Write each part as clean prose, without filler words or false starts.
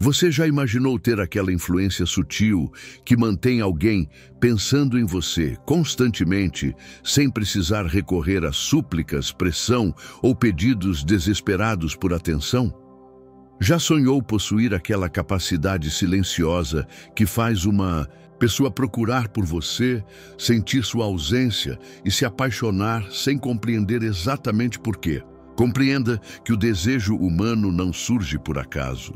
Você já imaginou ter aquela influência sutil que mantém alguém pensando em você constantemente, sem precisar recorrer a súplicas, pressão ou pedidos desesperados por atenção? Já sonhou possuir aquela capacidade silenciosa que faz uma pessoa procurar por você, sentir sua ausência e se apaixonar sem compreender exatamente por quê? Compreenda que o desejo humano não surge por acaso.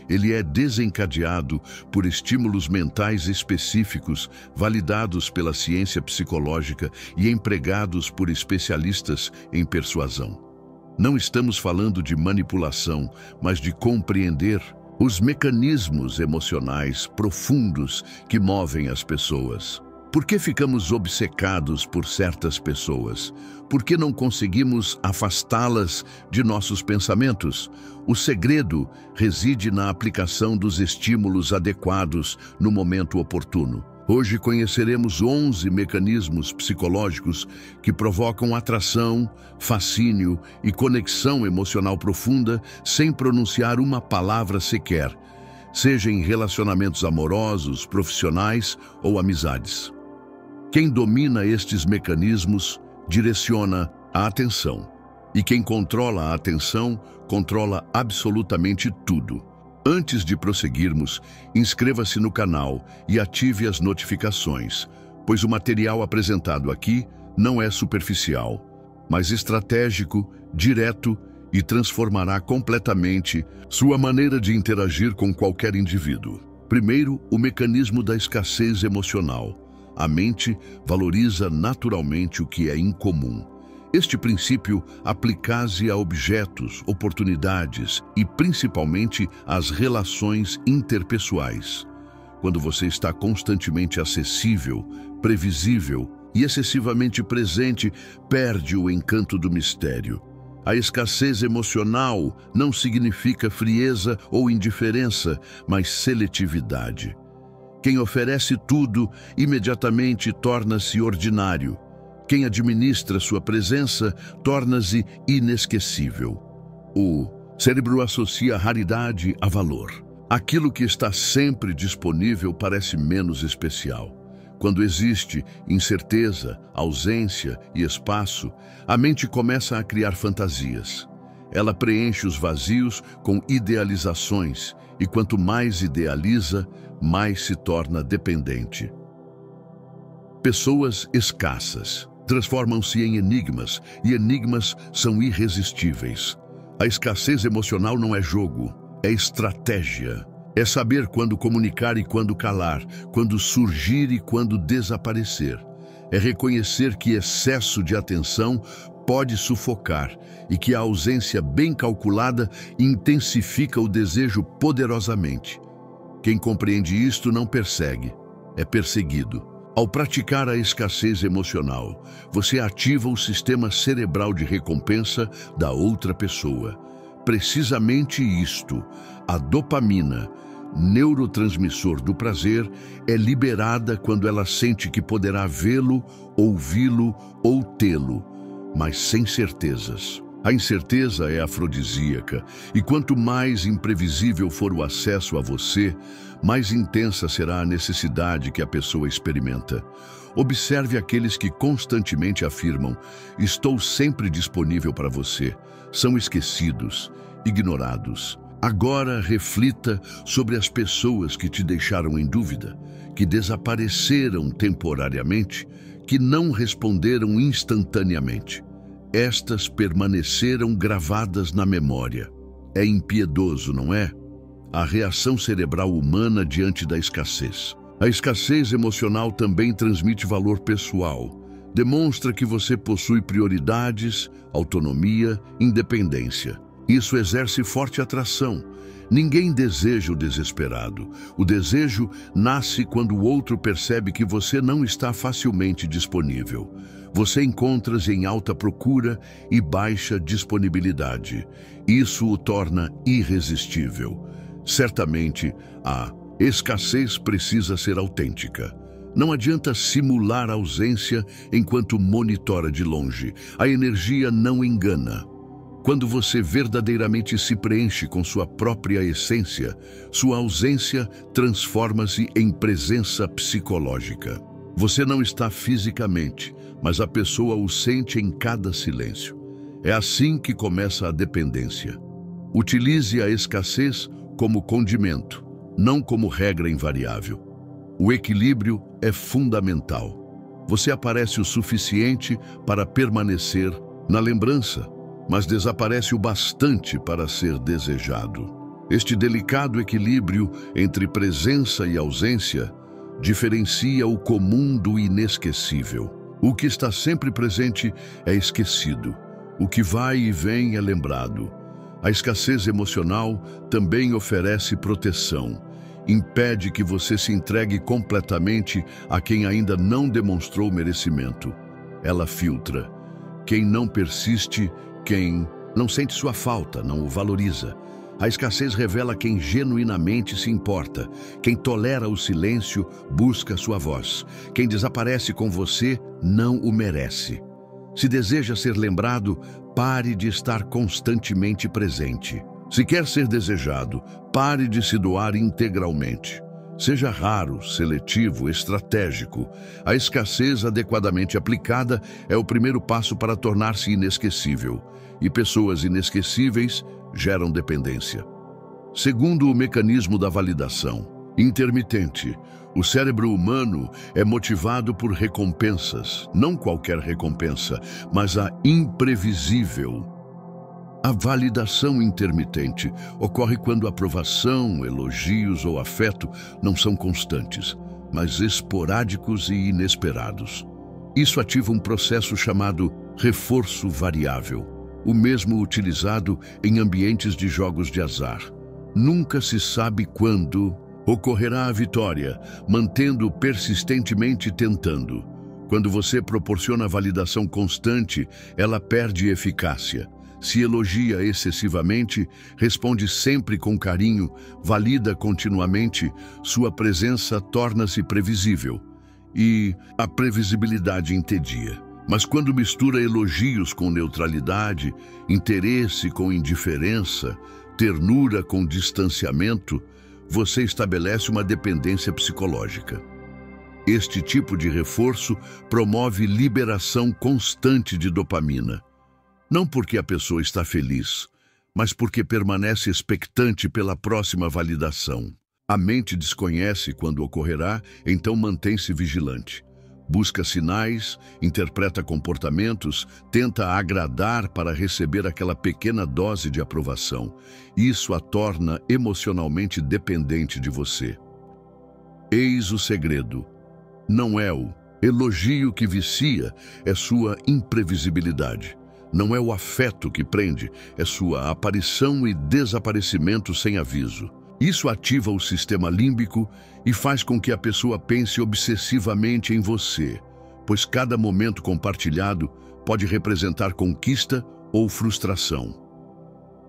Ele é desencadeado por estímulos mentais específicos, validados pela ciência psicológica e empregados por especialistas em persuasão. Não estamos falando de manipulação, mas de compreender os mecanismos emocionais profundos que movem as pessoas. Por que ficamos obcecados por certas pessoas? Por que não conseguimos afastá-las de nossos pensamentos? O segredo reside na aplicação dos estímulos adequados no momento oportuno. Hoje conheceremos 11 mecanismos psicológicos que provocam atração, fascínio e conexão emocional profunda sem pronunciar uma palavra sequer, seja em relacionamentos amorosos, profissionais ou amizades. Quem domina estes mecanismos direciona a atenção. E quem controla a atenção, controla absolutamente tudo. Antes de prosseguirmos, inscreva-se no canal e ative as notificações, pois o material apresentado aqui não é superficial, mas estratégico, direto e transformará completamente sua maneira de interagir com qualquer indivíduo. Primeiro, o mecanismo da escassez emocional. A mente valoriza naturalmente o que é incomum. Este princípio aplica-se a objetos, oportunidades e principalmente às relações interpessoais. Quando você está constantemente acessível, previsível e excessivamente presente, perde o encanto do mistério. A escassez emocional não significa frieza ou indiferença, mas seletividade. Quem oferece tudo, imediatamente torna-se ordinário. Quem administra sua presença, torna-se inesquecível. O cérebro associa raridade a valor. Aquilo que está sempre disponível parece menos especial. Quando existe incerteza, ausência e espaço, a mente começa a criar fantasias. Ela preenche os vazios com idealizações, e quanto mais idealiza, mais se torna dependente. Pessoas escassas transformam-se em enigmas, e enigmas são irresistíveis. A escassez emocional não é jogo, é estratégia. É saber quando comunicar e quando calar, quando surgir e quando desaparecer. É reconhecer que excesso de atenção pode sufocar e que a ausência bem calculada intensifica o desejo poderosamente. Quem compreende isto não persegue, é perseguido. Ao praticar a escassez emocional, você ativa o sistema cerebral de recompensa da outra pessoa. Precisamente isto, a dopamina, neurotransmissor do prazer, é liberada quando ela sente que poderá vê-lo, ouvi-lo ou tê-lo, mas sem certezas. A incerteza é afrodisíaca, e quanto mais imprevisível for o acesso a você, mais intensa será a necessidade que a pessoa experimenta. Observe aqueles que constantemente afirmam: "Estou sempre disponível para você." São esquecidos, ignorados. Agora reflita sobre as pessoas que te deixaram em dúvida, que desapareceram temporariamente, que não responderam instantaneamente. Estas permaneceram gravadas na memória. É impiedoso, não é? A reação cerebral humana diante da escassez. A escassez emocional também transmite valor pessoal. Demonstra que você possui prioridades, autonomia, independência. Isso exerce forte atração. Ninguém deseja o desesperado. O desejo nasce quando o outro percebe que você não está facilmente disponível. Você encontra-se em alta procura e baixa disponibilidade. Isso o torna irresistível. Certamente, a escassez precisa ser autêntica. Não adianta simular ausência enquanto monitora de longe. A energia não engana. Quando você verdadeiramente se preenche com sua própria essência, sua ausência transforma-se em presença psicológica. Você não está fisicamente, mas a pessoa o sente em cada silêncio. É assim que começa a dependência. Utilize a escassez como condimento, não como regra invariável. O equilíbrio é fundamental. Você aparece o suficiente para permanecer na lembrança, mas desaparece o bastante para ser desejado. Este delicado equilíbrio entre presença e ausência diferencia o comum do inesquecível. O que está sempre presente é esquecido. O que vai e vem é lembrado. A escassez emocional também oferece proteção. Impede que você se entregue completamente a quem ainda não demonstrou merecimento. Ela filtra. Quem não persiste, quem não sente sua falta, não o valoriza. A escassez revela quem genuinamente se importa. Quem tolera o silêncio, busca sua voz. Quem desaparece com você, não o merece. Se deseja ser lembrado, pare de estar constantemente presente. Se quer ser desejado, pare de se doar integralmente. Seja raro, seletivo, estratégico. A escassez adequadamente aplicada é o primeiro passo para tornar-se inesquecível. E pessoas inesquecíveis geram dependência. Segundo o mecanismo da validação intermitente, o cérebro humano é motivado por recompensas, não qualquer recompensa, mas a imprevisível. A validação intermitente ocorre quando aprovação, elogios ou afeto não são constantes, mas esporádicos e inesperados. Isso ativa um processo chamado reforço variável, o mesmo utilizado em ambientes de jogos de azar. Nunca se sabe quando ocorrerá a vitória, mantendo persistentemente tentando. Quando você proporciona validação constante, ela perde eficácia. Se elogia excessivamente, responde sempre com carinho, valida continuamente, sua presença torna-se previsível. E a previsibilidade entedia. Mas quando mistura elogios com neutralidade, interesse com indiferença, ternura com distanciamento, você estabelece uma dependência psicológica. Este tipo de reforço promove liberação constante de dopamina. Não porque a pessoa está feliz, mas porque permanece expectante pela próxima validação. A mente desconhece quando ocorrerá, então mantém-se vigilante. Busca sinais, interpreta comportamentos, tenta agradar para receber aquela pequena dose de aprovação. Isso a torna emocionalmente dependente de você. Eis o segredo. Não é o elogio que vicia, é sua imprevisibilidade. Não é o afeto que prende, é sua aparição e desaparecimento sem aviso. Isso ativa o sistema límbico e faz com que a pessoa pense obsessivamente em você, pois cada momento compartilhado pode representar conquista ou frustração.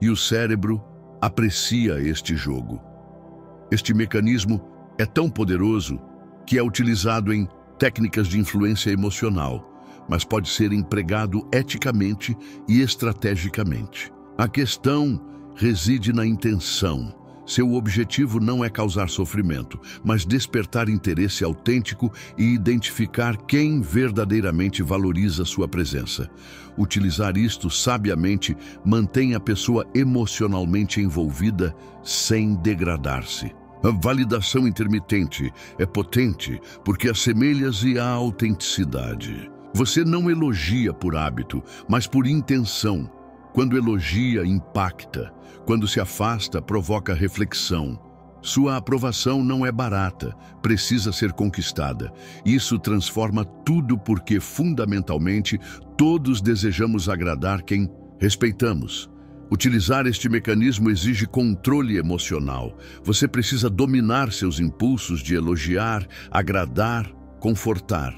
E o cérebro aprecia este jogo. Este mecanismo é tão poderoso que é utilizado em técnicas de influência emocional, mas pode ser empregado eticamente e estrategicamente. A questão reside na intenção. Seu objetivo não é causar sofrimento, mas despertar interesse autêntico e identificar quem verdadeiramente valoriza sua presença. Utilizar isto sabiamente mantém a pessoa emocionalmente envolvida sem degradar-se. A validação intermitente é potente porque assemelha-se à autenticidade. Você não elogia por hábito, mas por intenção. Quando elogia, impacta. Quando se afasta, provoca reflexão. Sua aprovação não é barata, precisa ser conquistada. Isso transforma tudo porque, fundamentalmente, todos desejamos agradar quem respeitamos. Utilizar este mecanismo exige controle emocional. Você precisa dominar seus impulsos de elogiar, agradar, confortar.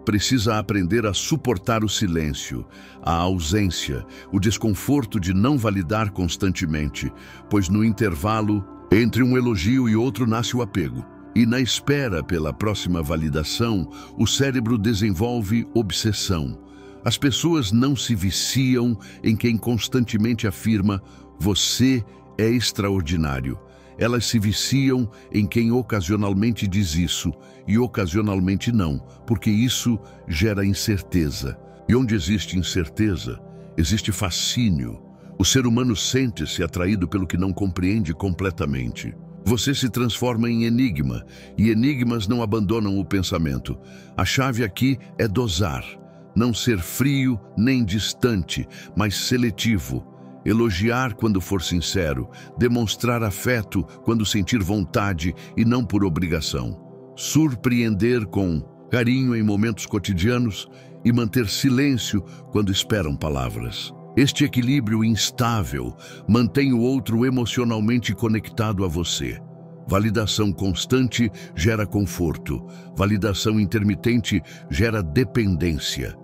Precisa aprender a suportar o silêncio, a ausência, o desconforto de não validar constantemente, pois no intervalo entre um elogio e outro nasce o apego. E na espera pela próxima validação, o cérebro desenvolve obsessão. As pessoas não se viciam em quem constantemente afirma "você é extraordinário". Elas se viciam em quem ocasionalmente diz isso e ocasionalmente não, porque isso gera incerteza. E onde existe incerteza, existe fascínio. O ser humano sente-se atraído pelo que não compreende completamente. Você se transforma em enigma, e enigmas não abandonam o pensamento. A chave aqui é dosar, não ser frio nem distante, mas seletivo. Elogiar quando for sincero, demonstrar afeto quando sentir vontade e não por obrigação. Surpreender com carinho em momentos cotidianos e manter silêncio quando esperam palavras. Este equilíbrio instável mantém o outro emocionalmente conectado a você. Validação constante gera conforto. Validação intermitente gera dependência.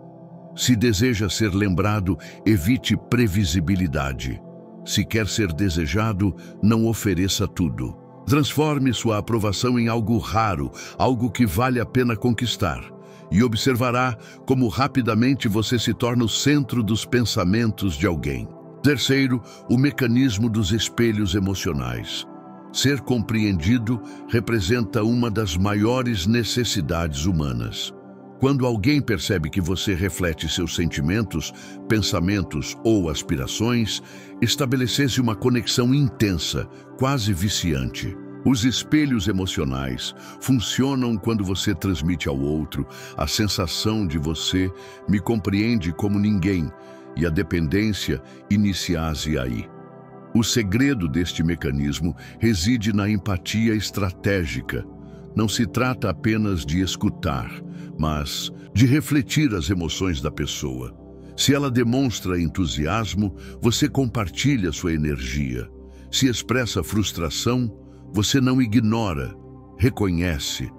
Se deseja ser lembrado, evite previsibilidade. Se quer ser desejado, não ofereça tudo. Transforme sua aprovação em algo raro, algo que vale a pena conquistar. E observará como rapidamente você se torna o centro dos pensamentos de alguém. Terceiro, o mecanismo dos espelhos emocionais. Ser compreendido representa uma das maiores necessidades humanas. Quando alguém percebe que você reflete seus sentimentos, pensamentos ou aspirações, estabelece-se uma conexão intensa, quase viciante. Os espelhos emocionais funcionam quando você transmite ao outro a sensação de você me compreende como ninguém, e a dependência inicia-se aí. O segredo deste mecanismo reside na empatia estratégica. Não se trata apenas de escutar, mas de refletir as emoções da pessoa. Se ela demonstra entusiasmo, você compartilha sua energia. Se expressa frustração, você não ignora, reconhece.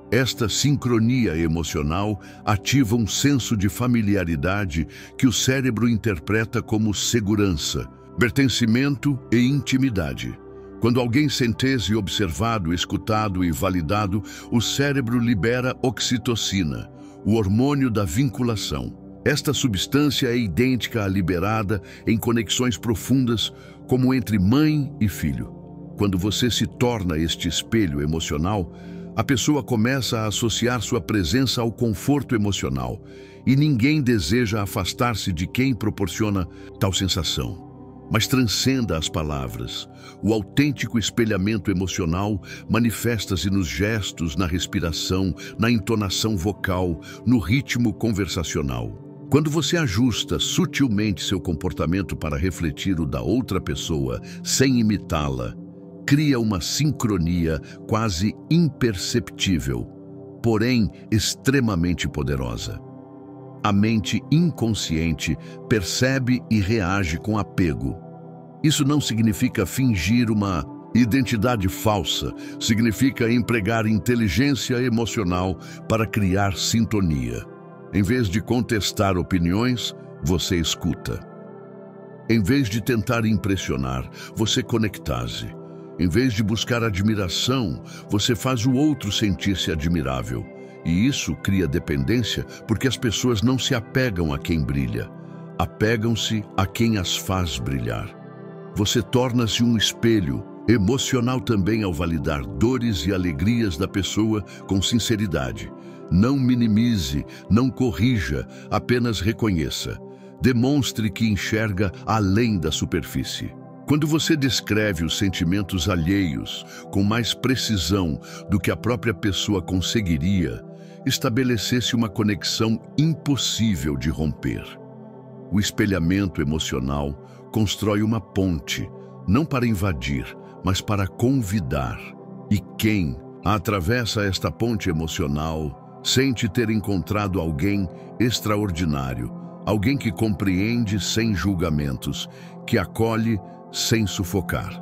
Esta sincronia emocional ativa um senso de familiaridade que o cérebro interpreta como segurança, pertencimento e intimidade. Quando alguém sente-se observado, escutado e validado, o cérebro libera oxitocina, o hormônio da vinculação. Esta substância é idêntica à liberada em conexões profundas, como entre mãe e filho. Quando você se torna este espelho emocional, a pessoa começa a associar sua presença ao conforto emocional, e ninguém deseja afastar-se de quem proporciona tal sensação. Mas transcenda as palavras. O autêntico espelhamento emocional manifesta-se nos gestos, na respiração, na entonação vocal, no ritmo conversacional. Quando você ajusta sutilmente seu comportamento para refletir o da outra pessoa, sem imitá-la, cria uma sincronia quase imperceptível, porém extremamente poderosa. A mente inconsciente percebe e reage com apego. Isso não significa fingir uma identidade falsa, significa empregar inteligência emocional para criar sintonia. Em vez de contestar opiniões, você escuta. Em vez de tentar impressionar, você conecta-se. Em vez de buscar admiração, você faz o outro sentir-se admirável. E isso cria dependência porque as pessoas não se apegam a quem brilha, apegam-se a quem as faz brilhar. Você torna-se um espelho emocional também ao validar dores e alegrias da pessoa com sinceridade. Não minimize, não corrija, apenas reconheça. Demonstre que enxerga além da superfície. Quando você descreve os sentimentos alheios com mais precisão do que a própria pessoa conseguiria, estabelecesse uma conexão impossível de romper. O espelhamento emocional constrói uma ponte, não para invadir, mas para convidar. E quem atravessa esta ponte emocional sente ter encontrado alguém extraordinário, alguém que compreende sem julgamentos, que acolhe sem sufocar.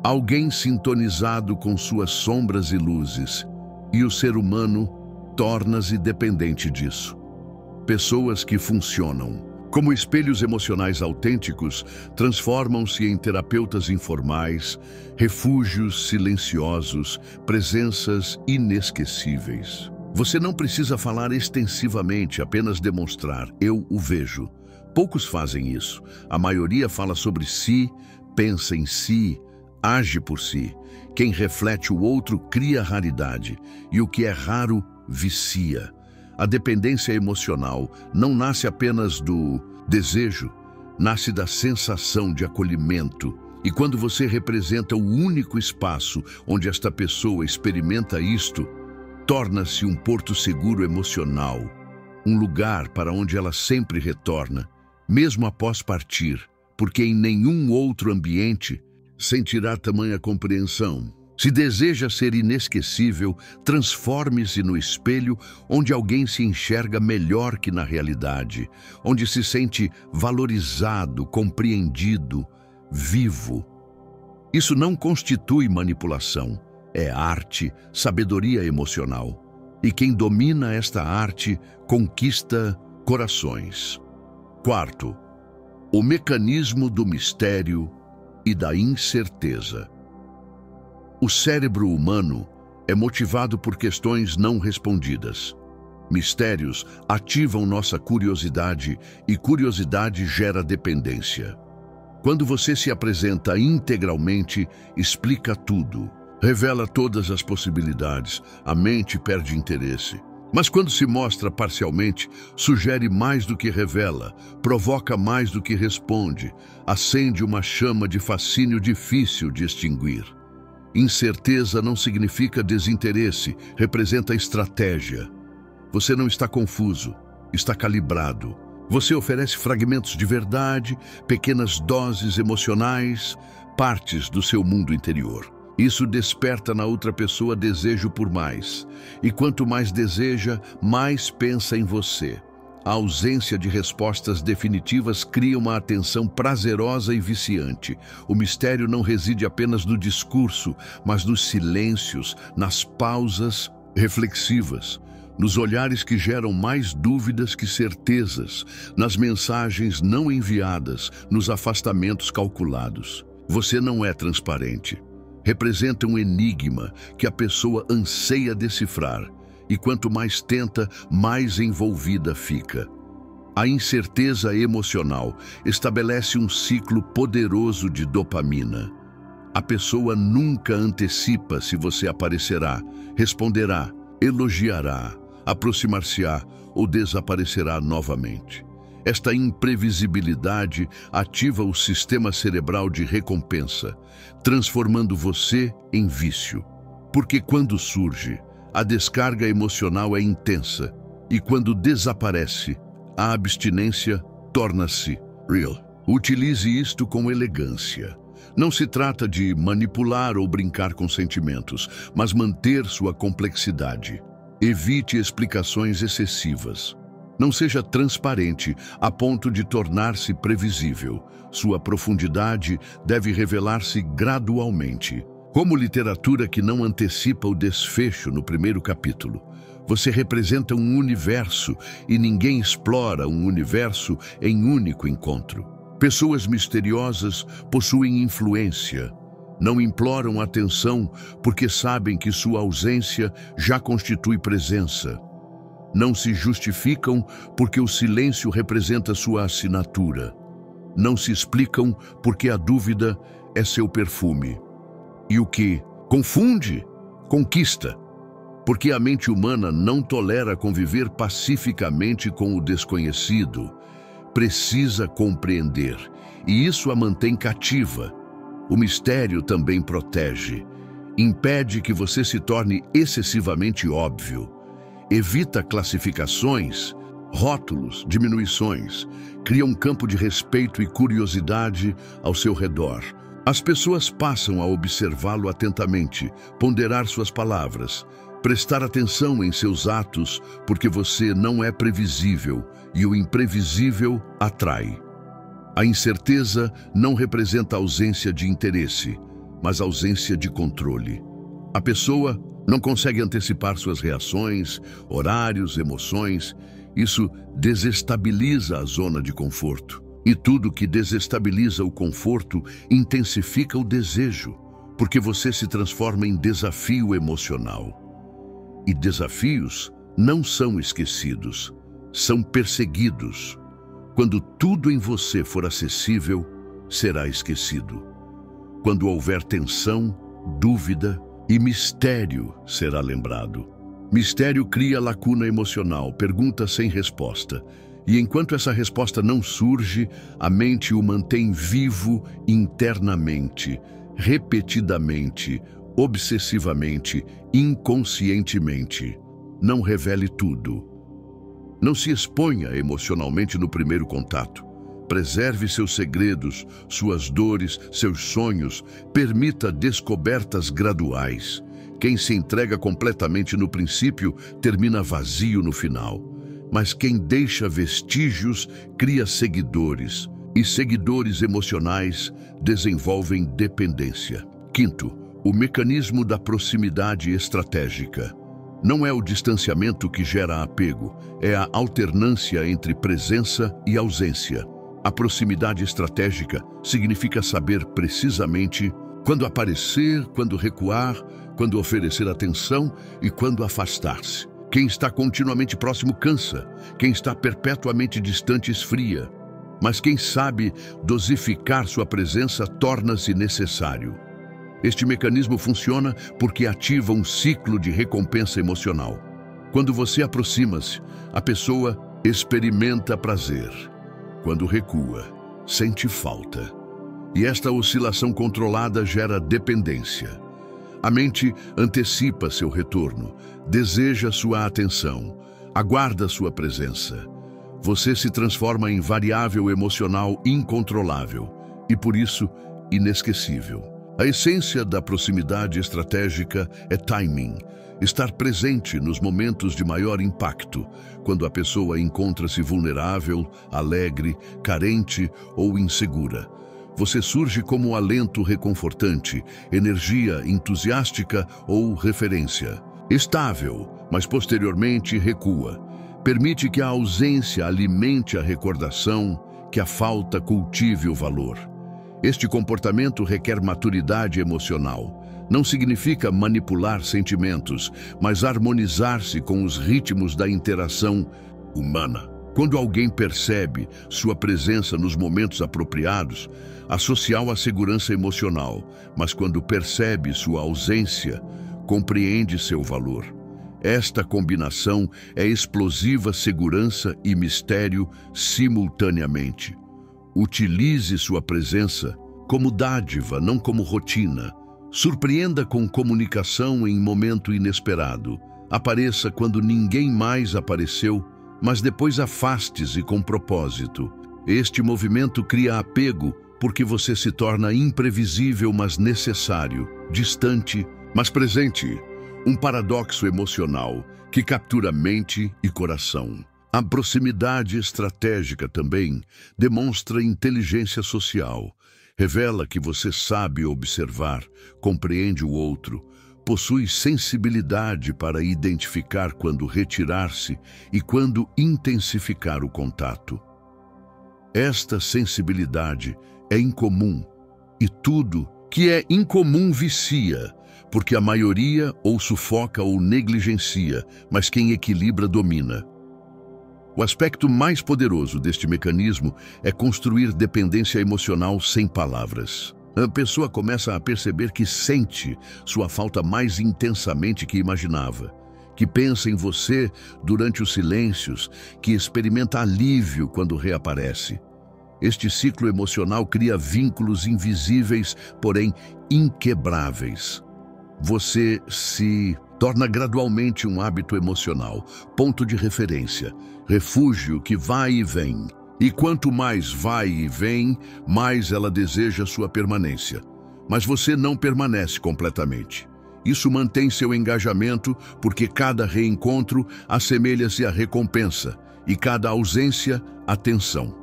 Alguém sintonizado com suas sombras e luzes, e o ser humano torna-se dependente disso. Pessoas que funcionam como espelhos emocionais autênticos transformam-se em terapeutas informais, refúgios silenciosos, presenças inesquecíveis. Você não precisa falar extensivamente, apenas demonstrar: eu o vejo. Poucos fazem isso. A maioria fala sobre si, pensa em si, age por si. Quem reflete o outro cria raridade, e o que é raro vicia. A dependência emocional não nasce apenas do desejo, nasce da sensação de acolhimento. E quando você representa o único espaço onde esta pessoa experimenta isto, torna-se um porto seguro emocional, um lugar para onde ela sempre retorna, mesmo após partir, porque em nenhum outro ambiente sentirá tamanha compreensão. Se deseja ser inesquecível, transforme-se no espelho onde alguém se enxerga melhor que na realidade, onde se sente valorizado, compreendido, vivo. Isso não constitui manipulação, é arte, sabedoria emocional. E quem domina esta arte conquista corações. Quarto, o mecanismo do mistério e da incerteza. O cérebro humano é motivado por questões não respondidas. Mistérios ativam nossa curiosidade e curiosidade gera dependência. Quando você se apresenta integralmente, explica tudo, revela todas as possibilidades, a mente perde interesse. Mas quando se mostra parcialmente, sugere mais do que revela, provoca mais do que responde, acende uma chama de fascínio difícil de extinguir. Incerteza não significa desinteresse, representa estratégia. Você não está confuso, está calibrado. Você oferece fragmentos de verdade, pequenas doses emocionais, partes do seu mundo interior. Isso desperta na outra pessoa desejo por mais. E quanto mais deseja, mais pensa em você. A ausência de respostas definitivas cria uma atenção prazerosa e viciante. O mistério não reside apenas no discurso, mas nos silêncios, nas pausas reflexivas, nos olhares que geram mais dúvidas que certezas, nas mensagens não enviadas, nos afastamentos calculados. Você não é transparente. Representa um enigma que a pessoa anseia decifrar. E quanto mais tenta, mais envolvida fica. A incerteza emocional estabelece um ciclo poderoso de dopamina. A pessoa nunca antecipa se você aparecerá, responderá, elogiará, aproximar-se-á ou desaparecerá novamente. Esta imprevisibilidade ativa o sistema cerebral de recompensa, transformando você em vício. Porque quando surge, a descarga emocional é intensa e quando desaparece, a abstinência torna-se real. Utilize isto com elegância. Não se trata de manipular ou brincar com sentimentos, mas manter sua complexidade. Evite explicações excessivas. Não seja transparente a ponto de tornar-se previsível. Sua profundidade deve revelar-se gradualmente. Como literatura que não antecipa o desfecho no primeiro capítulo. Você representa um universo e ninguém explora um universo em único encontro. Pessoas misteriosas possuem influência. Não imploram atenção porque sabem que sua ausência já constitui presença. Não se justificam porque o silêncio representa sua assinatura. Não se explicam porque a dúvida é seu perfume. E o que confunde, conquista. Porque a mente humana não tolera conviver pacificamente com o desconhecido. Precisa compreender, e isso a mantém cativa. O mistério também protege. Impede que você se torne excessivamente óbvio. Evita classificações, rótulos, diminuições. Cria um campo de respeito e curiosidade ao seu redor. As pessoas passam a observá-lo atentamente, ponderar suas palavras, prestar atenção em seus atos, porque você não é previsível e o imprevisível atrai. A incerteza não representa ausência de interesse, mas ausência de controle. A pessoa não consegue antecipar suas reações, horários, emoções. Isso desestabiliza a zona de conforto. E tudo que desestabiliza o conforto intensifica o desejo, porque você se transforma em desafio emocional. E desafios não são esquecidos, são perseguidos. Quando tudo em você for acessível, será esquecido. Quando houver tensão, dúvida e mistério, será lembrado. Mistério cria lacuna emocional, pergunta sem resposta. E enquanto essa resposta não surge, a mente o mantém vivo internamente, repetidamente, obsessivamente, inconscientemente. Não revele tudo. Não se exponha emocionalmente no primeiro contato. Preserve seus segredos, suas dores, seus sonhos. Permita descobertas graduais. Quem se entrega completamente no princípio termina vazio no final. Mas quem deixa vestígios cria seguidores. E seguidores emocionais desenvolvem dependência. Quinto, o mecanismo da proximidade estratégica. Não é o distanciamento que gera apego, é a alternância entre presença e ausência. A proximidade estratégica significa saber precisamente quando aparecer, quando recuar, quando oferecer atenção e quando afastar-se. Quem está continuamente próximo cansa, quem está perpetuamente distante esfria. Mas quem sabe dosificar sua presença torna-se necessário. Este mecanismo funciona porque ativa um ciclo de recompensa emocional. Quando você aproxima-se, a pessoa experimenta prazer. Quando recua, sente falta. E esta oscilação controlada gera dependência. A mente antecipa seu retorno, deseja sua atenção, aguarda sua presença. Você se transforma em variável emocional incontrolável e, por isso, inesquecível. A essência da proximidade estratégica é timing, estar presente nos momentos de maior impacto, quando a pessoa encontra-se vulnerável, alegre, carente ou insegura. Você surge como alento reconfortante, energia entusiástica ou referência. Estável, mas posteriormente recua. Permite que a ausência alimente a recordação, que a falta cultive o valor. Este comportamento requer maturidade emocional. Não significa manipular sentimentos, mas harmonizar-se com os ritmos da interação humana. Quando alguém percebe sua presença nos momentos apropriados, associa-o à segurança emocional, mas quando percebe sua ausência, compreende seu valor. Esta combinação é explosiva segurança e mistério simultaneamente. Utilize sua presença como dádiva, não como rotina. Surpreenda com comunicação em momento inesperado. Apareça quando ninguém mais apareceu, mas depois afaste-se com propósito. Este movimento cria apego porque você se torna imprevisível, mas necessário, distante, mas presente. Um paradoxo emocional que captura mente e coração. A proximidade estratégica também demonstra inteligência social. Revela que você sabe observar, compreende o outro, possui sensibilidade para identificar quando retirar-se e quando intensificar o contato. Esta sensibilidade é incomum e tudo que é incomum vicia, porque a maioria ou sufoca ou negligencia, mas quem equilibra domina. O aspecto mais poderoso deste mecanismo é construir dependência emocional sem palavras. A pessoa começa a perceber que sente sua falta mais intensamente que imaginava, que pensa em você durante os silêncios, que experimenta alívio quando reaparece. Este ciclo emocional cria vínculos invisíveis, porém inquebráveis. Você se torna gradualmente um hábito emocional, ponto de referência, refúgio que vai e vem. E quanto mais vai e vem, mais ela deseja sua permanência. Mas você não permanece completamente. Isso mantém seu engajamento porque cada reencontro assemelha-se à recompensa e cada ausência à tensão.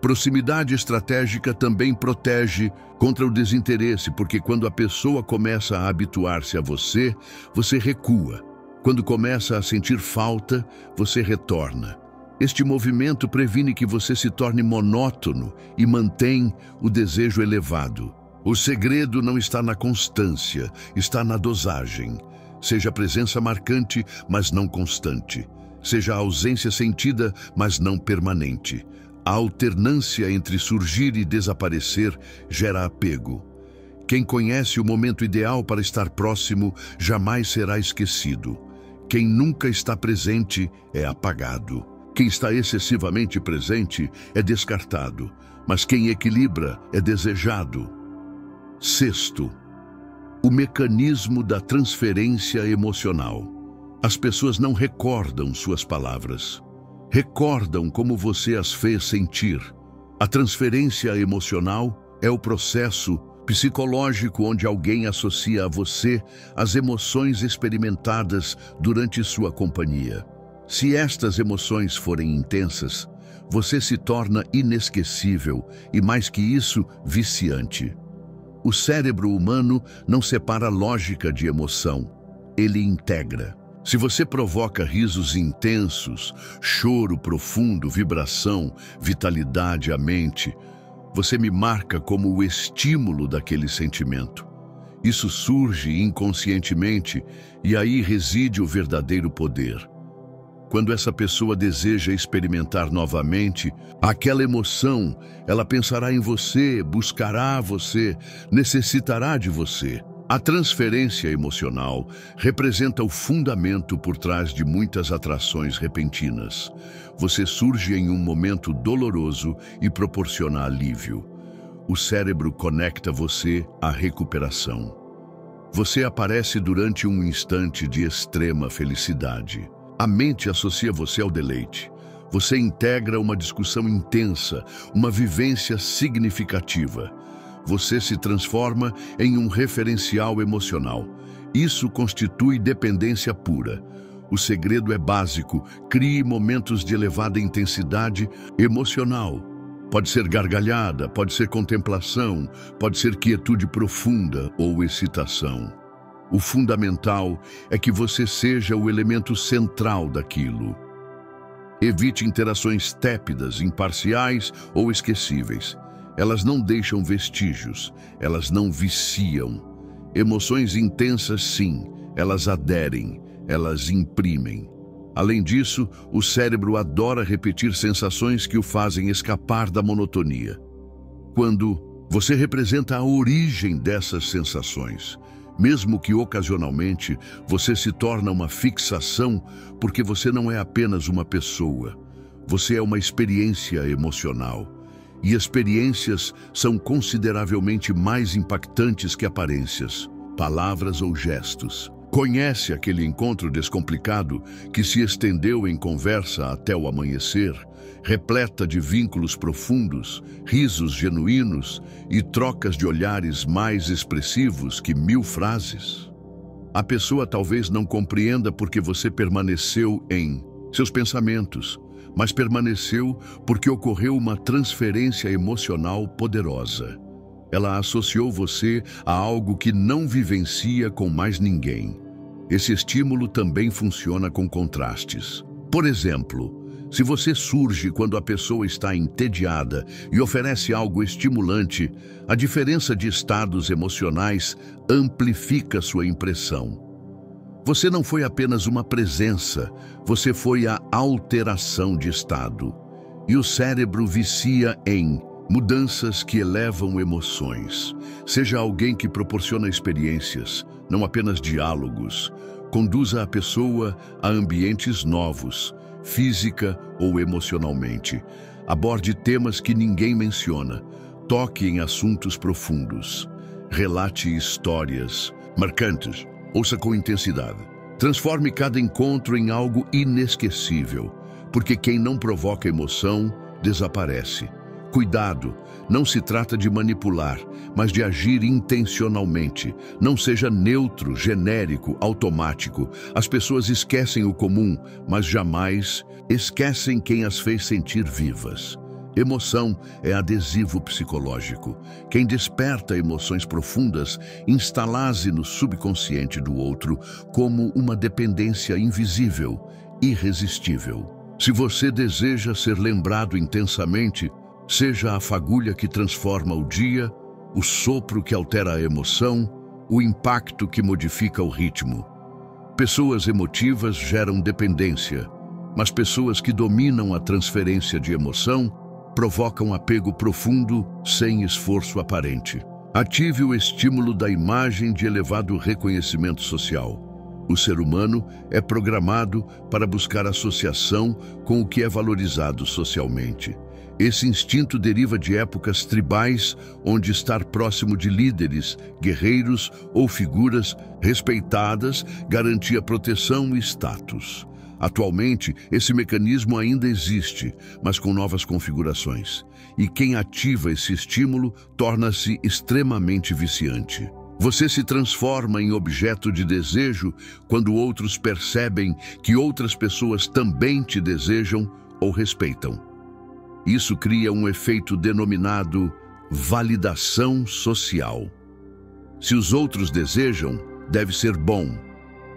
Proximidade estratégica também protege contra o desinteresse, porque quando a pessoa começa a habituar-se a você, você recua. Quando começa a sentir falta, você retorna. Este movimento previne que você se torne monótono e mantém o desejo elevado. O segredo não está na constância, está na dosagem. Seja a presença marcante, mas não constante. Seja a ausência sentida, mas não permanente. A alternância entre surgir e desaparecer gera apego. Quem conhece o momento ideal para estar próximo jamais será esquecido. Quem nunca está presente é apagado. Quem está excessivamente presente é descartado, mas quem equilibra é desejado. Sexto, o mecanismo da transferência emocional. As pessoas não recordam suas palavras. Recordam como você as fez sentir. A transferência emocional é o processo psicológico onde alguém associa a você as emoções experimentadas durante sua companhia. Se estas emoções forem intensas, você se torna inesquecível e, mais que isso, viciante. O cérebro humano não separa lógica de emoção, ele integra. Se você provoca risos intensos, choro profundo, vibração, vitalidade à mente, você me marca como o estímulo daquele sentimento. Isso surge inconscientemente e aí reside o verdadeiro poder. Quando essa pessoa deseja experimentar novamente aquela emoção, ela pensará em você, buscará você, necessitará de você. A transferência emocional representa o fundamento por trás de muitas atrações repentinas. Você surge em um momento doloroso e proporciona alívio. O cérebro conecta você à recuperação. Você aparece durante um instante de extrema felicidade. A mente associa você ao deleite. Você integra uma discussão intensa, uma vivência significativa. Você se transforma em um referencial emocional. Isso constitui dependência pura. O segredo é básico: crie momentos de elevada intensidade emocional. Pode ser gargalhada, pode ser contemplação, pode ser quietude profunda ou excitação. O fundamental é que você seja o elemento central daquilo. Evite interações tépidas, imparciais ou esquecíveis. Elas não deixam vestígios, elas não viciam. Emoções intensas, sim, elas aderem, elas imprimem. Além disso, o cérebro adora repetir sensações que o fazem escapar da monotonia. Quando você representa a origem dessas sensações, mesmo que ocasionalmente, você se torna uma fixação porque você não é apenas uma pessoa. Você é uma experiência emocional. E experiências são consideravelmente mais impactantes que aparências, palavras ou gestos. Conhece aquele encontro descomplicado que se estendeu em conversa até o amanhecer, repleta de vínculos profundos, risos genuínos e trocas de olhares mais expressivos que 1000 frases? A pessoa talvez não compreenda porque você permaneceu em seus pensamentos, mas permaneceu porque ocorreu uma transferência emocional poderosa. Ela associou você a algo que não vivencia com mais ninguém. Esse estímulo também funciona com contrastes. Por exemplo, se você surge quando a pessoa está entediada e oferece algo estimulante, a diferença de estados emocionais amplifica sua impressão. Você não foi apenas uma presença, você foi a alteração de estado. E o cérebro vicia em mudanças que elevam emoções. Seja alguém que proporciona experiências, não apenas diálogos. Conduza a pessoa a ambientes novos, física ou emocionalmente. Aborde temas que ninguém menciona. Toque em assuntos profundos. Relate histórias marcantes. Ouça com intensidade. Transforme cada encontro em algo inesquecível, porque quem não provoca emoção desaparece. Cuidado, não se trata de manipular, mas de agir intencionalmente. Não seja neutro, genérico, automático. As pessoas esquecem o comum, mas jamais esquecem quem as fez sentir vivas. Emoção é adesivo psicológico. Quem desperta emoções profundas instala-se no subconsciente do outro como uma dependência invisível, irresistível. Se você deseja ser lembrado intensamente, seja a fagulha que transforma o dia, o sopro que altera a emoção, o impacto que modifica o ritmo. Pessoas emotivas geram dependência, mas pessoas que dominam a transferência de emoção provocam apego profundo sem esforço aparente. Ative o estímulo da imagem de elevado reconhecimento social. O ser humano é programado para buscar associação com o que é valorizado socialmente. Esse instinto deriva de épocas tribais, onde estar próximo de líderes, guerreiros ou figuras respeitadas garantia proteção e status. Atualmente, esse mecanismo ainda existe, mas com novas configurações. E quem ativa esse estímulo torna-se extremamente viciante. Você se transforma em objeto de desejo quando outros percebem que outras pessoas também te desejam ou respeitam. Isso cria um efeito denominado validação social. Se os outros desejam, deve ser bom.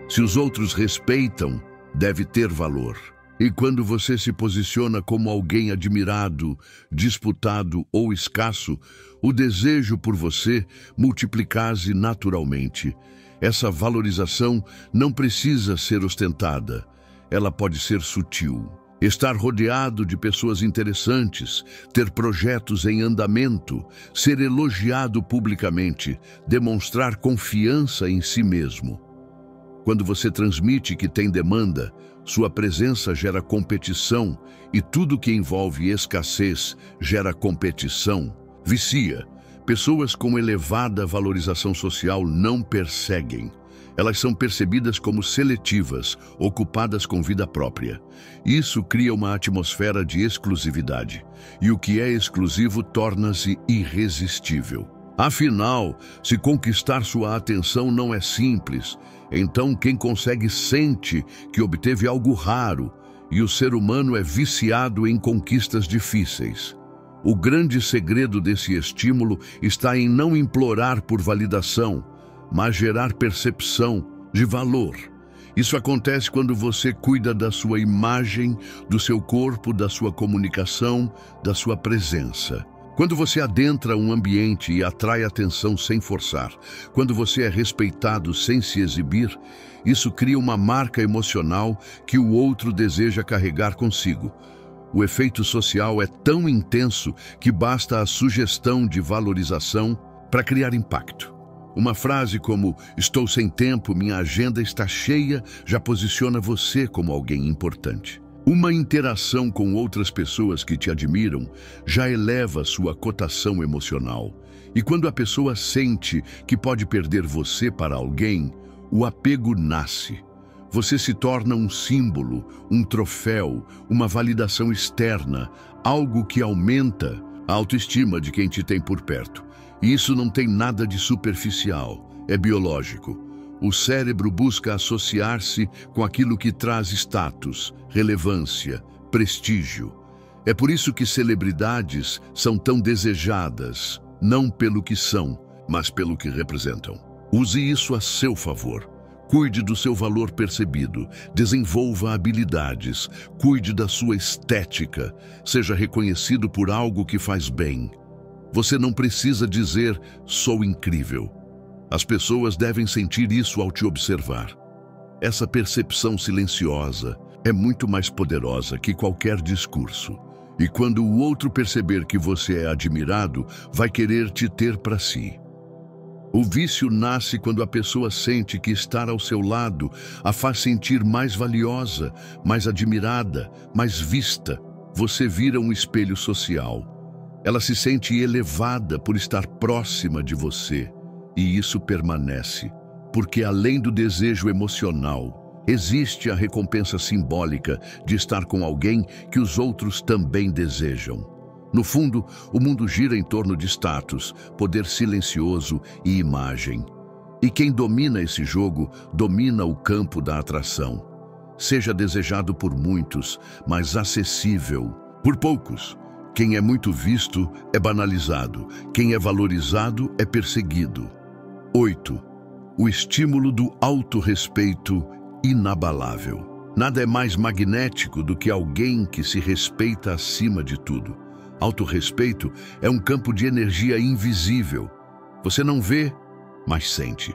Se os outros respeitam, deve ter valor. E quando você se posiciona como alguém admirado, disputado ou escasso, o desejo por você multiplica-se naturalmente. Essa valorização não precisa ser ostentada. Ela pode ser sutil. Estar rodeado de pessoas interessantes, ter projetos em andamento, ser elogiado publicamente, demonstrar confiança em si mesmo. Quando você transmite que tem demanda, sua presença gera competição e tudo que envolve escassez gera competição. Vicia. Pessoas com elevada valorização social não perseguem. Elas são percebidas como seletivas, ocupadas com vida própria. Isso cria uma atmosfera de exclusividade, e o que é exclusivo torna-se irresistível. Afinal, se conquistar sua atenção não é simples, então quem consegue sente que obteve algo raro, e o ser humano é viciado em conquistas difíceis. O grande segredo desse estímulo está em não implorar por validação, mas gerar percepção de valor. Isso acontece quando você cuida da sua imagem, do seu corpo, da sua comunicação, da sua presença. Quando você adentra um ambiente e atrai atenção sem forçar, quando você é respeitado sem se exibir, isso cria uma marca emocional que o outro deseja carregar consigo. O efeito social é tão intenso que basta a sugestão de valorização para criar impacto. Uma frase como "estou sem tempo, minha agenda está cheia" já posiciona você como alguém importante. Uma interação com outras pessoas que te admiram já eleva sua cotação emocional. E quando a pessoa sente que pode perder você para alguém, o apego nasce. Você se torna um símbolo, um troféu, uma validação externa, algo que aumenta a autoestima de quem te tem por perto. E isso não tem nada de superficial, é biológico. O cérebro busca associar-se com aquilo que traz status, relevância, prestígio. É por isso que celebridades são tão desejadas, não pelo que são, mas pelo que representam. Use isso a seu favor. Cuide do seu valor percebido, desenvolva habilidades, cuide da sua estética, seja reconhecido por algo que faz bem. Você não precisa dizer "sou incrível". As pessoas devem sentir isso ao te observar. Essa percepção silenciosa é muito mais poderosa que qualquer discurso. E quando o outro perceber que você é admirado, vai querer te ter para si. O vício nasce quando a pessoa sente que estar ao seu lado a faz sentir mais valiosa, mais admirada, mais vista. Você vira um espelho social. Ela se sente elevada por estar próxima de você. E isso permanece, porque além do desejo emocional, existe a recompensa simbólica de estar com alguém que os outros também desejam. No fundo, o mundo gira em torno de status, poder silencioso e imagem. E quem domina esse jogo, domina o campo da atração. Seja desejado por muitos, mas acessível por poucos. Quem é muito visto é banalizado, quem é valorizado é perseguido. 8. O estímulo do autorrespeito inabalável. Nada é mais magnético do que alguém que se respeita acima de tudo. Autorrespeito é um campo de energia invisível. Você não vê, mas sente.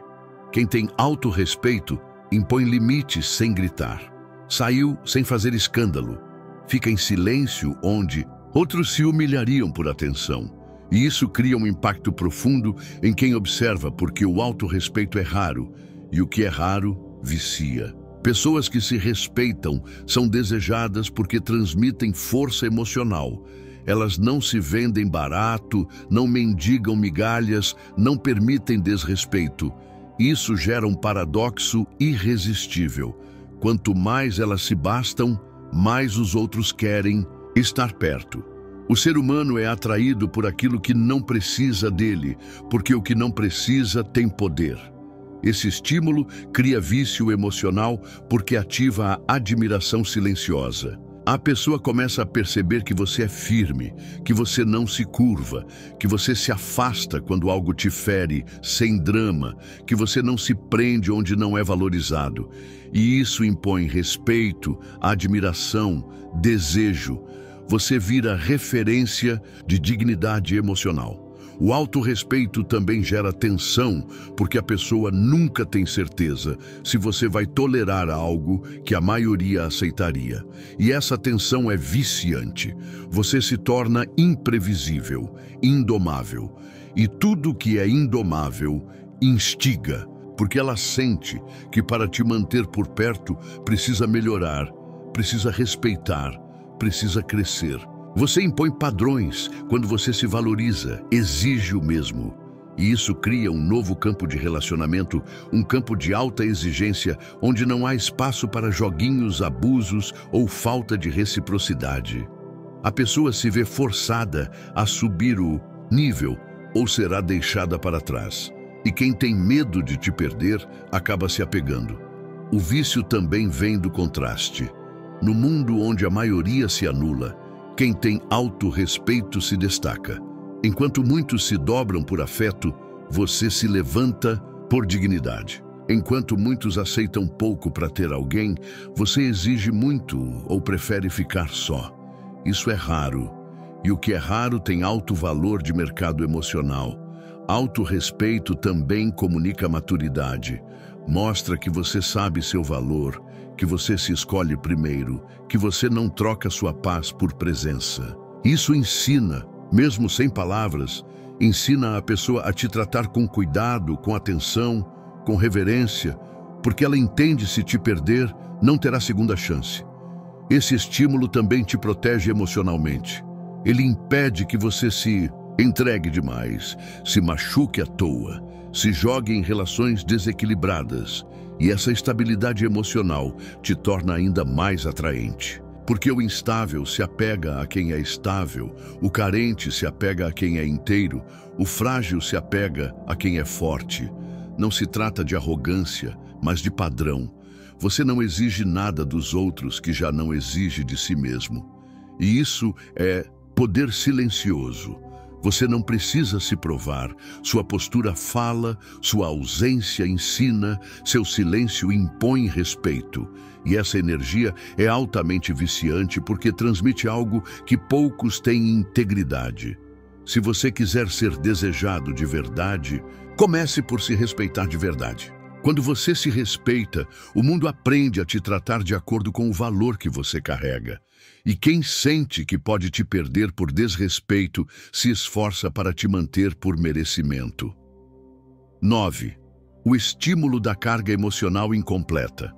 Quem tem autorrespeito impõe limites sem gritar. Saiu sem fazer escândalo. Fica em silêncio onde outros se humilhariam por atenção. E isso cria um impacto profundo em quem observa, porque o autorrespeito é raro, e o que é raro vicia. Pessoas que se respeitam são desejadas porque transmitem força emocional. Elas não se vendem barato, não mendigam migalhas, não permitem desrespeito. Isso gera um paradoxo irresistível. Quanto mais elas se bastam, mais os outros querem estar perto. O ser humano é atraído por aquilo que não precisa dele, porque o que não precisa tem poder. Esse estímulo cria vício emocional porque ativa a admiração silenciosa. A pessoa começa a perceber que você é firme, que você não se curva, que você se afasta quando algo te fere, sem drama, que você não se prende onde não é valorizado. E isso impõe respeito, admiração, desejo. Você vira referência de dignidade emocional. O autorrespeito também gera tensão, porque a pessoa nunca tem certeza se você vai tolerar algo que a maioria aceitaria. E essa tensão é viciante. Você se torna imprevisível, indomável. E tudo que é indomável instiga, porque ela sente que para te manter por perto precisa melhorar, precisa respeitar, precisa crescer. Você impõe padrões quando você se valoriza, exige o mesmo. E isso cria um novo campo de relacionamento, um campo de alta exigência, onde não há espaço para joguinhos, abusos ou falta de reciprocidade. A pessoa se vê forçada a subir o nível ou será deixada para trás. E quem tem medo de te perder acaba se apegando. O vício também vem do contraste. No mundo onde a maioria se anula, quem tem autorrespeito se destaca. Enquanto muitos se dobram por afeto, você se levanta por dignidade. Enquanto muitos aceitam pouco para ter alguém, você exige muito ou prefere ficar só. Isso é raro. E o que é raro tem alto valor de mercado emocional. Autorrespeito também comunica maturidade. Mostra que você sabe seu valor, que você se escolhe primeiro, que você não troca sua paz por presença. Isso ensina, mesmo sem palavras, ensina a pessoa a te tratar com cuidado, com atenção, com reverência, porque ela entende se te perder, não terá segunda chance. Esse estímulo também te protege emocionalmente. Ele impede que você se entregue demais, se machuque à toa, se jogue em relações desequilibradas. E essa estabilidade emocional te torna ainda mais atraente. Porque o instável se apega a quem é estável, o carente se apega a quem é inteiro, o frágil se apega a quem é forte. Não se trata de arrogância, mas de padrão. Você não exige nada dos outros que já não exige de si mesmo. E isso é poder silencioso. Você não precisa se provar, sua postura fala, sua ausência ensina, seu silêncio impõe respeito. E essa energia é altamente viciante porque transmite algo que poucos têm integridade. Se você quiser ser desejado de verdade, comece por se respeitar de verdade. Quando você se respeita, o mundo aprende a te tratar de acordo com o valor que você carrega. E quem sente que pode te perder por desrespeito, se esforça para te manter por merecimento. 9. O estímulo da carga emocional incompleta.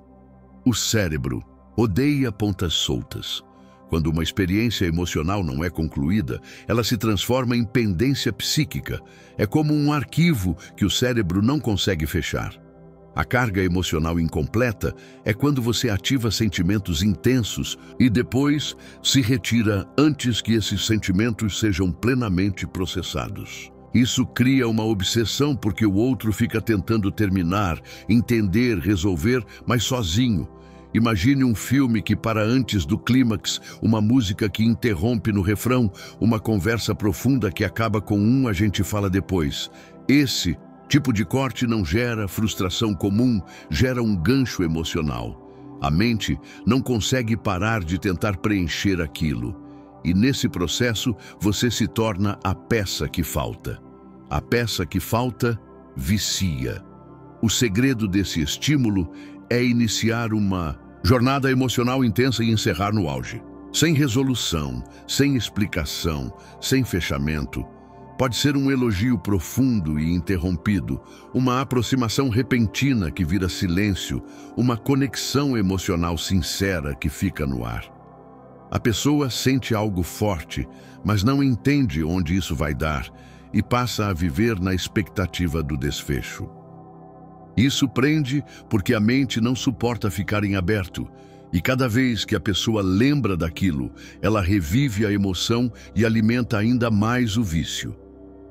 O cérebro odeia pontas soltas. Quando uma experiência emocional não é concluída, ela se transforma em pendência psíquica. É como um arquivo que o cérebro não consegue fechar. A carga emocional incompleta é quando você ativa sentimentos intensos e depois se retira antes que esses sentimentos sejam plenamente processados. Isso cria uma obsessão porque o outro fica tentando terminar, entender, resolver, mas sozinho. Imagine um filme que para antes do clímax, uma música que interrompe no refrão, uma conversa profunda que acaba com a gente fala depois. Esse tipo de corte não gera frustração comum, gera um gancho emocional. A mente não consegue parar de tentar preencher aquilo. E nesse processo, você se torna a peça que falta. A peça que falta vicia. O segredo desse estímulo é iniciar uma jornada emocional intensa e encerrar no auge. Sem resolução, sem explicação, sem fechamento. Pode ser um elogio profundo e interrompido, uma aproximação repentina que vira silêncio, uma conexão emocional sincera que fica no ar. A pessoa sente algo forte, mas não entende onde isso vai dar e passa a viver na expectativa do desfecho. Isso prende porque a mente não suporta ficar em aberto, e cada vez que a pessoa lembra daquilo, ela revive a emoção e alimenta ainda mais o vício.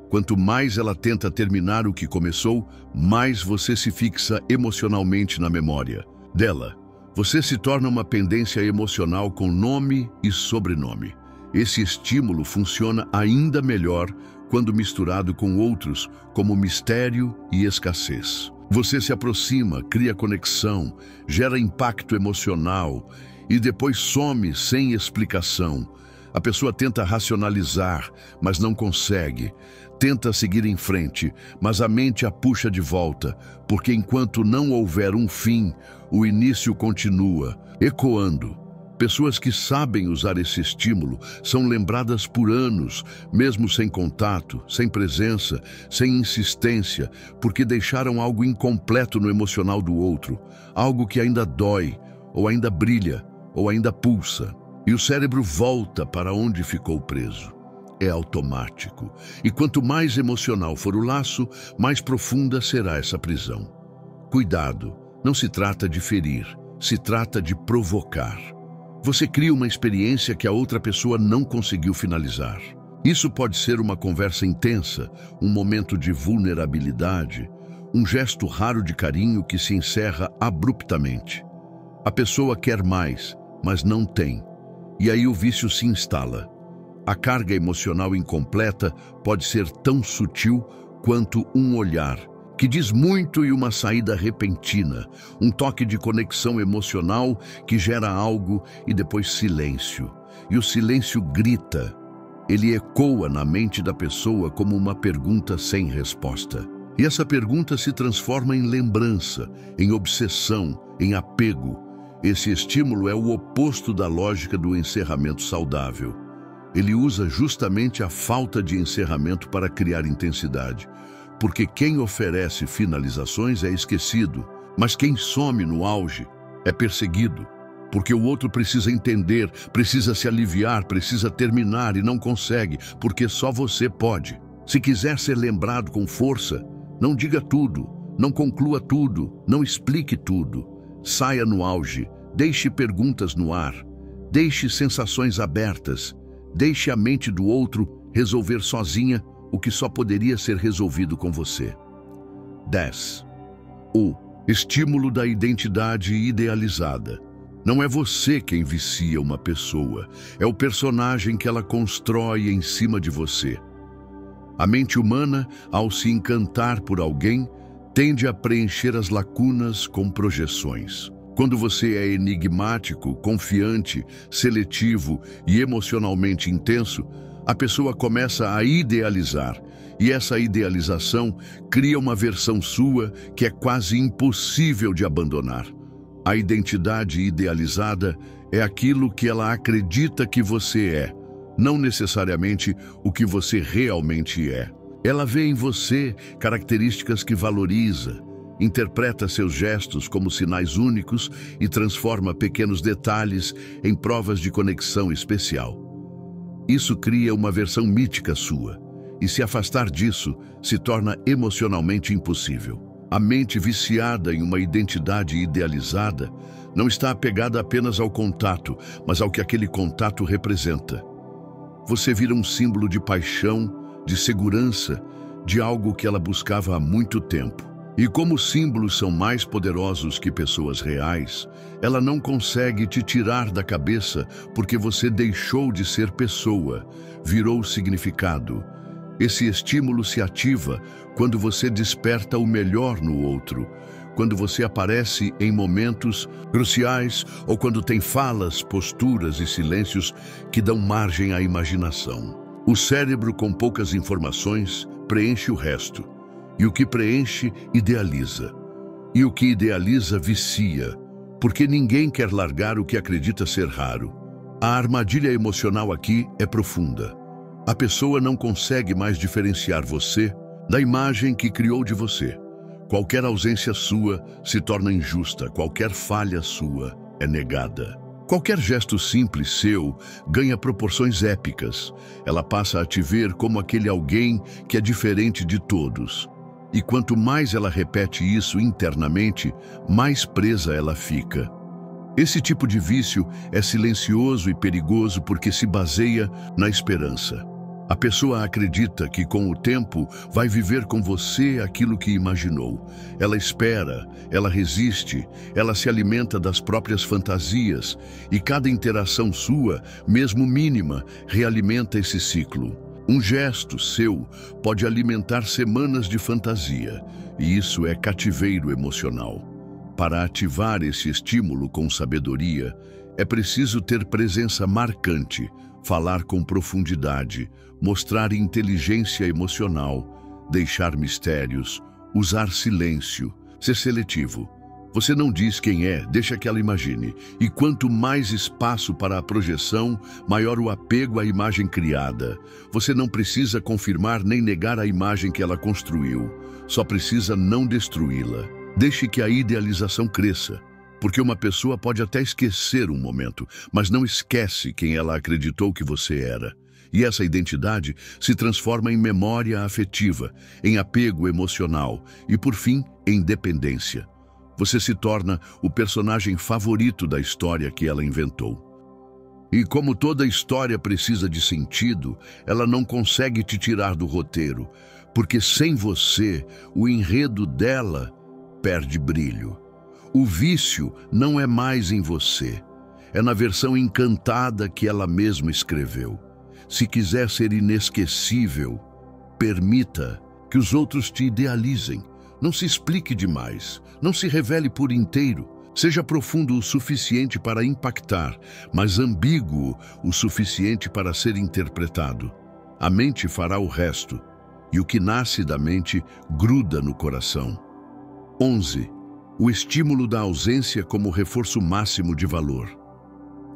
Quanto mais ela tenta terminar o que começou, mais você se fixa emocionalmente na memória dela. Você se torna uma pendência emocional com nome e sobrenome. Esse estímulo funciona ainda melhor quando misturado com outros, como mistério e escassez. Você se aproxima, cria conexão, gera impacto emocional e depois some sem explicação. A pessoa tenta racionalizar, mas não consegue. Tenta seguir em frente, mas a mente a puxa de volta, porque enquanto não houver um fim, o início continua, ecoando. Pessoas que sabem usar esse estímulo são lembradas por anos, mesmo sem contato, sem presença, sem insistência, porque deixaram algo incompleto no emocional do outro, algo que ainda dói, ou ainda brilha, ou ainda pulsa. E o cérebro volta para onde ficou preso. É automático. E quanto mais emocional for o laço, mais profunda será essa prisão. Cuidado, não se trata de ferir, se trata de provocar. Você cria uma experiência que a outra pessoa não conseguiu finalizar. Isso pode ser uma conversa intensa, um momento de vulnerabilidade, um gesto raro de carinho que se encerra abruptamente. A pessoa quer mais, mas não tem. E aí o vício se instala. A carga emocional incompleta pode ser tão sutil quanto um olhar, que diz muito, e uma saída repentina, um toque de conexão emocional que gera algo e depois silêncio. E o silêncio grita, ele ecoa na mente da pessoa como uma pergunta sem resposta. E essa pergunta se transforma em lembrança, em obsessão, em apego. Esse estímulo é o oposto da lógica do encerramento saudável. Ele usa justamente a falta de encerramento para criar intensidade. Porque quem oferece finalizações é esquecido, mas quem some no auge é perseguido. Porque o outro precisa entender, precisa se aliviar, precisa terminar e não consegue, porque só você pode. Se quiser ser lembrado com força, não diga tudo, não conclua tudo, não explique tudo. Saia no auge, deixe perguntas no ar, deixe sensações abertas, deixe a mente do outro resolver sozinha o que só poderia ser resolvido com você. 10. O estímulo da identidade idealizada. Não é você quem vicia uma pessoa, é o personagem que ela constrói em cima de você. A mente humana, ao se encantar por alguém, tende a preencher as lacunas com projeções. Quando você é enigmático, confiante, seletivo e emocionalmente intenso, a pessoa começa a idealizar, e essa idealização cria uma versão sua que é quase impossível de abandonar. A identidade idealizada é aquilo que ela acredita que você é, não necessariamente o que você realmente é. Ela vê em você características que valoriza, interpreta seus gestos como sinais únicos e transforma pequenos detalhes em provas de conexão especial. Isso cria uma versão mítica sua, e se afastar disso se torna emocionalmente impossível. A mente viciada em uma identidade idealizada não está apegada apenas ao contato, mas ao que aquele contato representa. Você vira um símbolo de paixão, de segurança, de algo que ela buscava há muito tempo. E como símbolos são mais poderosos que pessoas reais, ela não consegue te tirar da cabeça porque você deixou de ser pessoa, virou significado. Esse estímulo se ativa quando você desperta o melhor no outro, quando você aparece em momentos cruciais ou quando tem falas, posturas e silêncios que dão margem à imaginação. O cérebro, com poucas informações, preenche o resto. E o que preenche, idealiza. E o que idealiza vicia, porque ninguém quer largar o que acredita ser raro. A armadilha emocional aqui é profunda. A pessoa não consegue mais diferenciar você da imagem que criou de você. Qualquer ausência sua se torna injusta, qualquer falha sua é negada. Qualquer gesto simples seu ganha proporções épicas. Ela passa a te ver como aquele alguém que é diferente de todos. E quanto mais ela repete isso internamente, mais presa ela fica. Esse tipo de vício é silencioso e perigoso porque se baseia na esperança. A pessoa acredita que com o tempo vai viver com você aquilo que imaginou. Ela espera, ela resiste, ela se alimenta das próprias fantasias e cada interação sua, mesmo mínima, realimenta esse ciclo. Um gesto seu pode alimentar semanas de fantasia, e isso é cativeiro emocional. Para ativar esse estímulo com sabedoria, é preciso ter presença marcante, falar com profundidade, mostrar inteligência emocional, deixar mistérios, usar silêncio, ser seletivo. Você não diz quem é, deixa que ela imagine. E quanto mais espaço para a projeção, maior o apego à imagem criada. Você não precisa confirmar nem negar a imagem que ela construiu. Só precisa não destruí-la. Deixe que a idealização cresça. Porque uma pessoa pode até esquecer um momento, mas não esquece quem ela acreditou que você era. E essa identidade se transforma em memória afetiva, em apego emocional e, por fim, em dependência. Você se torna o personagem favorito da história que ela inventou. E como toda história precisa de sentido, ela não consegue te tirar do roteiro, porque sem você, o enredo dela perde brilho. O vício não é mais em você, é na versão encantada que ela mesma escreveu. Se quiser ser inesquecível, permita que os outros te idealizem. Não se explique demais, não se revele por inteiro. Seja profundo o suficiente para impactar, mas ambíguo o suficiente para ser interpretado. A mente fará o resto, e o que nasce da mente gruda no coração. 11. O estímulo da ausência como reforço máximo de valor.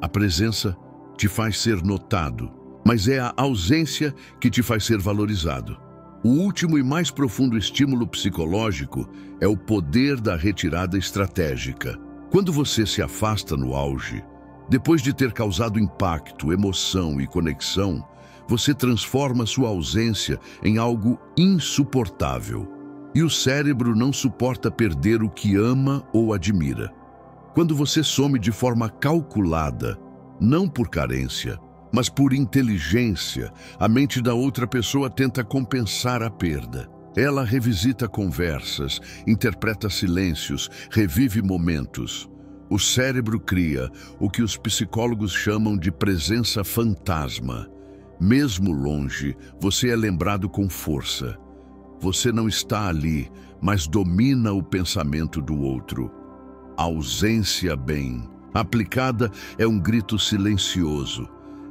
A presença te faz ser notado, mas é a ausência que te faz ser valorizado. O último e mais profundo estímulo psicológico é o poder da retirada estratégica. Quando você se afasta no auge, depois de ter causado impacto, emoção e conexão, você transforma sua ausência em algo insuportável. E o cérebro não suporta perder o que ama ou admira. Quando você some de forma calculada, não por carência, mas por inteligência, a mente da outra pessoa tenta compensar a perda. Ela revisita conversas, interpreta silêncios, revive momentos. O cérebro cria o que os psicólogos chamam de presença fantasma. Mesmo longe, você é lembrado com força. Você não está ali, mas domina o pensamento do outro. Ausência bem aplicada é um grito silencioso.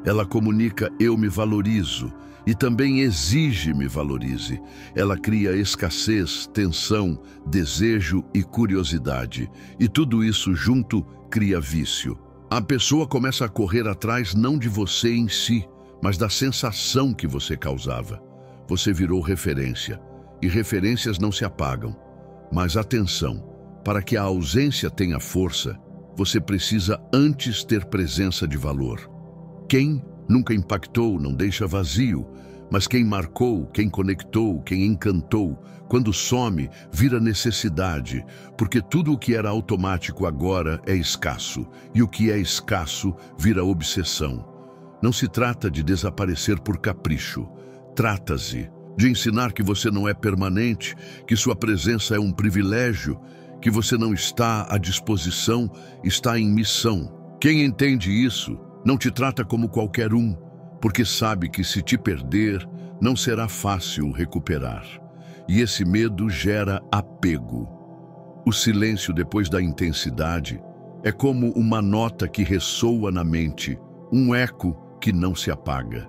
Ela comunica eu me valorizo e também exige me valorize. Ela cria escassez, tensão, desejo e curiosidade. E tudo isso junto cria vício. A pessoa começa a correr atrás não de você em si, mas da sensação que você causava. Você virou referência. E referências não se apagam. Mas atenção, para que a ausência tenha força, você precisa antes ter presença de valor. Quem nunca impactou não deixa vazio, mas quem marcou, quem conectou, quem encantou, quando some, vira necessidade, porque tudo o que era automático agora é escasso, e o que é escasso vira obsessão. Não se trata de desaparecer por capricho, trata-se de ensinar que você não é permanente, que sua presença é um privilégio, que você não está à disposição, está em missão. Quem entende isso não te trata como qualquer um, porque sabe que se te perder, não será fácil recuperar. E esse medo gera apego. O silêncio depois da intensidade é como uma nota que ressoa na mente, um eco que não se apaga.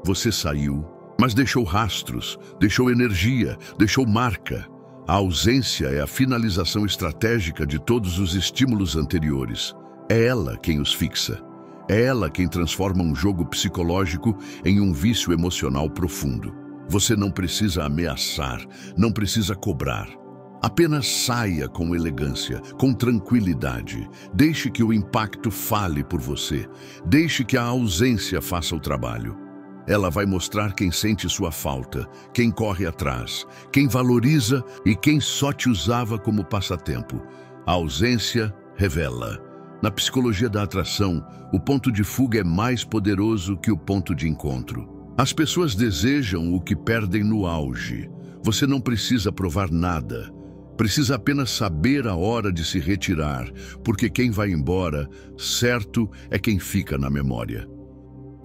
Você saiu, mas deixou rastros, deixou energia, deixou marca. A ausência é a finalização estratégica de todos os estímulos anteriores. É ela quem os fixa. É ela quem transforma um jogo psicológico em um vício emocional profundo. Você não precisa ameaçar, não precisa cobrar. Apenas saia com elegância, com tranquilidade. Deixe que o impacto fale por você. Deixe que a ausência faça o trabalho. Ela vai mostrar quem sente sua falta, quem corre atrás, quem valoriza e quem só te usava como passatempo. A ausência revela. Na psicologia da atração, o ponto de fuga é mais poderoso que o ponto de encontro. As pessoas desejam o que perdem no auge. Você não precisa provar nada. Precisa apenas saber a hora de se retirar, porque quem vai embora, certo, é quem fica na memória.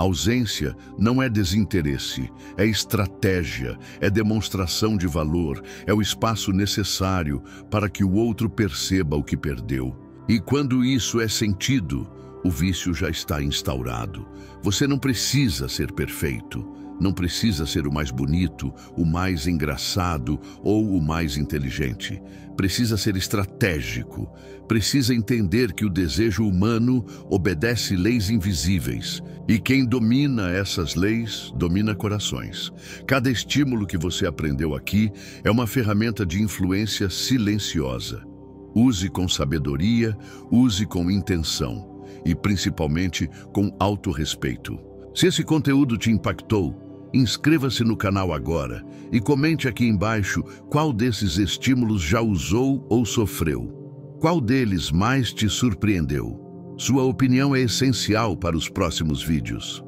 Ausência não é desinteresse, é estratégia, é demonstração de valor, é o espaço necessário para que o outro perceba o que perdeu. E quando isso é sentido, o vício já está instaurado. Você não precisa ser perfeito, não precisa ser o mais bonito, o mais engraçado ou o mais inteligente. Precisa ser estratégico, precisa entender que o desejo humano obedece leis invisíveis. E quem domina essas leis, domina corações. Cada estímulo que você aprendeu aqui é uma ferramenta de influência silenciosa. Use com sabedoria, use com intenção e principalmente com autorrespeito. Se esse conteúdo te impactou, inscreva-se no canal agora e comente aqui embaixo qual desses estímulos já usou ou sofreu. Qual deles mais te surpreendeu? Sua opinião é essencial para os próximos vídeos.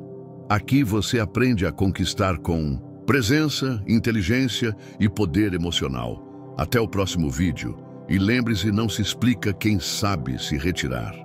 Aqui você aprende a conquistar com presença, inteligência e poder emocional. Até o próximo vídeo. E lembre-se, não se explica quem sabe se retirar.